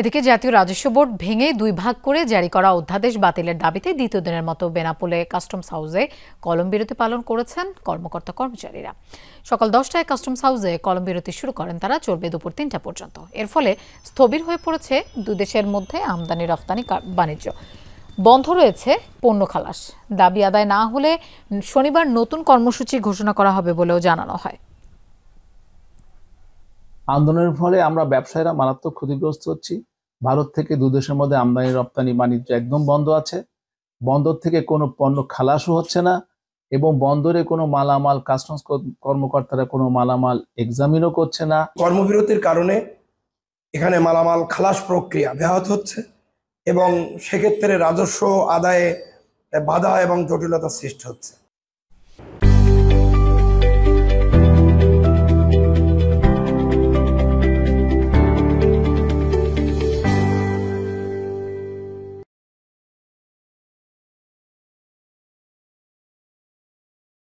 এদিকে জাতীয় রাজস্ব বোর্ড ভেঙে ২ ভাগ করে জারি করা অধ্যাদেশ বাতিলের দাবিতে দ্বিতীয় দিনের মতো বেনাপোলে কাস্টমস হাউসে কলম বিরতি পালন করেছেন কর্মকর্তা কর্মচারীরা। সকাল ১০টায় কাস্টমস হাউসে কলম বিরতি শুরু করেন তারা, চলবে দুপুর ৩টা পর্যন্ত। এর ফলে স্থবির হয়ে পড়েছে দুই দেশের মধ্যে আমদানি রপ্তানি বাণিজ্য। বন্ধ রয়েছে পণ্য খালাস। দাবি আদায় না হলে শনিবার নতুন কর্মসূচি ঘোষণা করা হবে বলেও জানানো হয়। আন্দোলনের ফলে আমরা ব্যবসায়ীরা মারাত্মক ক্ষতিগ্রস্ত হচ্ছি। ভারত থেকে দুই দেশের মধ্যে আমদানি রপ্তানি বাণিজ্য একদম বন্ধ আছে। বন্দর থেকে কোনো পণ্য খালাসও হচ্ছে না এবং বন্দরে কোনো মালামাল কাস্টমস কর্মকর্তারা কোনো মালামাল এক্সামিনও করছে না। কর্মবিরতির কারণে এখানে মালামাল খালাস প্রক্রিয়া ব্যাহত হচ্ছে এবং সেক্ষেত্রে রাজস্ব আদায়ে বাধা এবং জটিলতা সৃষ্টি হচ্ছে।